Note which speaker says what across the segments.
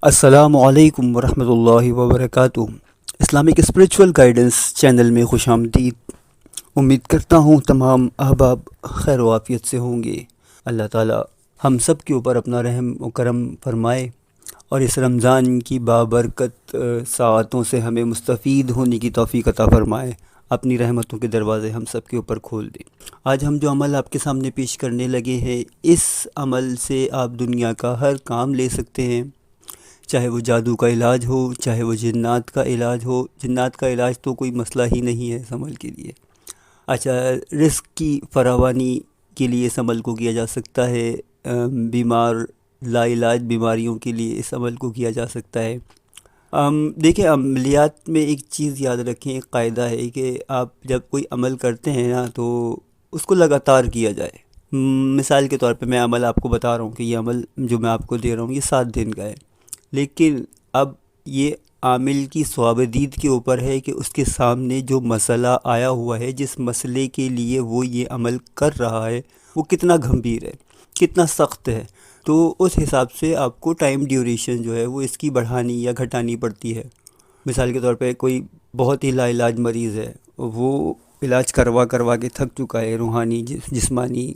Speaker 1: السلام علیکم ورحمۃ اللہ وبرکاتہ۔ اسلامک اسپریچول گائیڈنس چینل میں خوش آمدید۔ امید کرتا ہوں تمام احباب خیر و عافیت سے ہوں گے۔ اللہ تعالی ہم سب کے اوپر اپنا رحم و کرم فرمائے اور اس رمضان کی بابرکت ساعتوں سے ہمیں مستفید ہونے کی توفیق عطا فرمائے، اپنی رحمتوں کے دروازے ہم سب کے اوپر کھول دیں۔ آج ہم جو عمل آپ کے سامنے پیش کرنے لگے ہیں، اس عمل سے آپ دنیا کا ہر کام لے سکتے ہیں، چاہے وہ جادو کا علاج ہو، چاہے وہ جنات کا علاج ہو۔ جنات کا علاج تو کوئی مسئلہ ہی نہیں ہے اس عمل کے لیے۔ اچھا، رزق کی فراوانی کے لیے اس عمل کو کیا جا سکتا ہے، بیمار لا علاج بیماریوں کے لیے اس عمل کو کیا جا سکتا ہے۔ دیکھیں، عملیات میں ایک چیز یاد رکھیں، ایک قاعدہ ہے کہ آپ جب کوئی عمل کرتے ہیں نا تو اس کو لگاتار کیا جائے۔ مثال کے طور پہ میں عمل آپ کو بتا رہا ہوں کہ یہ عمل جو میں آپ کو دے رہا ہوں یہ 7 دن کا ہے، لیکن اب یہ عامل کی صوابدید کے اوپر ہے کہ اس کے سامنے جو مسئلہ آیا ہوا ہے، جس مسئلے کے لیے وہ یہ عمل کر رہا ہے، وہ کتنا گھمبیر ہے، کتنا سخت ہے۔ تو اس حساب سے آپ کو ٹائم ڈیوریشن جو ہے وہ اس کی بڑھانی یا گھٹانی پڑتی ہے۔ مثال کے طور پہ کوئی بہت ہی لا علاج مریض ہے، وہ علاج کروا کے تھک چکا ہے، روحانی جسمانی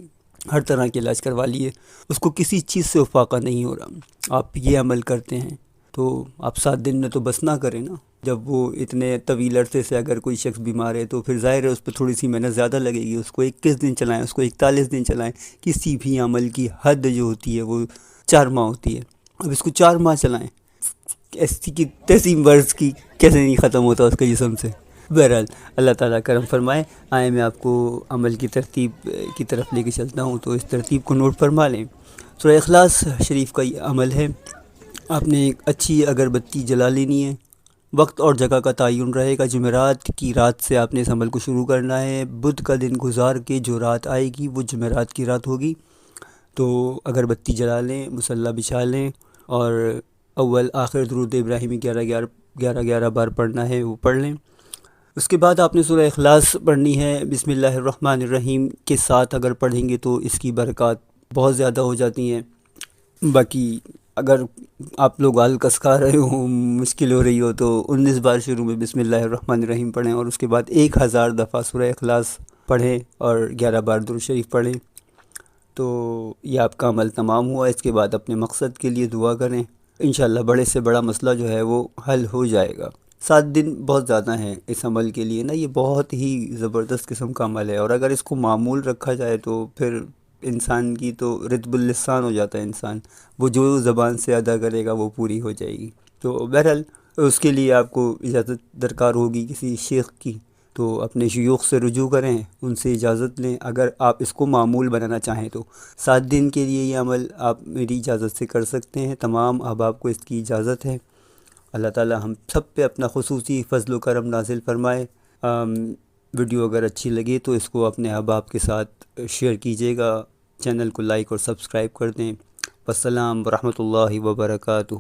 Speaker 1: ہر طرح کے علاج کروا لیے، اس کو کسی چیز سے افاقہ نہیں ہو رہا۔ آپ یہ عمل کرتے ہیں تو آپ 7 دن میں تو بس نہ کریں نا۔ جب وہ اتنے طویل عرصے سے اگر کوئی شخص بیمار ہے تو پھر ظاہر ہے اس پہ تھوڑی سی محنت زیادہ لگے گی۔ اس کو 21 دن چلائیں، اس کو 41 دن چلائیں۔ کسی بھی عمل کی حد جو ہوتی ہے وہ 4 ماہ ہوتی ہے، اب اس کو 4 ماہ چلائیں، ایسی کی تیسی ورز کی کیسے نہیں ختم ہوتا اس کے جسم سے۔ بہرحال اللہ تعالیٰ کرم فرمائے۔ آئے میں آپ کو عمل کی ترتیب کی طرف لے کے چلتا ہوں، تو اس ترتیب کو نوٹ فرما لیں۔ سورہ اخلاص شریف کا یہ عمل ہے۔ آپ نے ایک اچھی اگربتی جلا لینی ہے، وقت اور جگہ کا تعین رہے گا۔ جمعرات کی رات سے آپ نے اس عمل کو شروع کرنا ہے۔ بدھ کا دن گزار کے جو رات آئے گی وہ جمعرات کی رات ہوگی، تو اگربتی جلا لیں، مصلی بچھا لیں اور اول آخر درود ابراہیمی 11 بار پڑھنا ہے، وہ پڑھ لیں۔ اس کے بعد آپ نے سورہ اخلاص پڑھنی ہے۔ بسم اللہ الرحمن الرحیم کے ساتھ اگر پڑھیں گے تو اس کی برکات بہت زیادہ ہو جاتی ہیں۔ باقی اگر آپ لوگ آلکس کھا رہے ہوں، مشکل ہو رہی ہو، تو 19 بار شروع میں بسم اللہ الرحمن الرحیم پڑھیں اور اس کے بعد 1000 دفعہ سورہ اخلاص پڑھیں اور 11 بار درود شریف پڑھیں، تو یہ آپ کا عمل تمام ہوا۔ اس کے بعد اپنے مقصد کے لیے دعا کریں، انشاءاللہ بڑے سے بڑا مسئلہ جو ہے وہ حل ہو جائے گا۔ 7 دن بہت زیادہ ہیں اس عمل کے لیے نا، یہ بہت ہی زبردست قسم کا عمل ہے، اور اگر اس کو معمول رکھا جائے تو پھر انسان کی تو رطب اللسان ہو جاتا ہے انسان، وہ جو زبان سے ادا کرے گا وہ پوری ہو جائے گی۔ تو بہرحال اس کے لیے آپ کو اجازت درکار ہوگی کسی شیخ کی، تو اپنے شیوخ سے رجوع کریں، ان سے اجازت لیں اگر آپ اس کو معمول بنانا چاہیں تو۔ 7 دن کے لیے یہ عمل آپ میری اجازت سے کر سکتے ہیں، تمام احباب کو اس کی اجازت ہے۔ اللہ تعالی ہم سب پہ اپنا خصوصی فضل و کرم نازل فرمائے۔ ویڈیو اگر اچھی لگے تو اس کو اپنے احباب کے ساتھ شیئر کیجیے گا، چینل کو لائک اور سبسکرائب کر دیں۔ والسلام ورحمۃ اللہ وبرکاتہ۔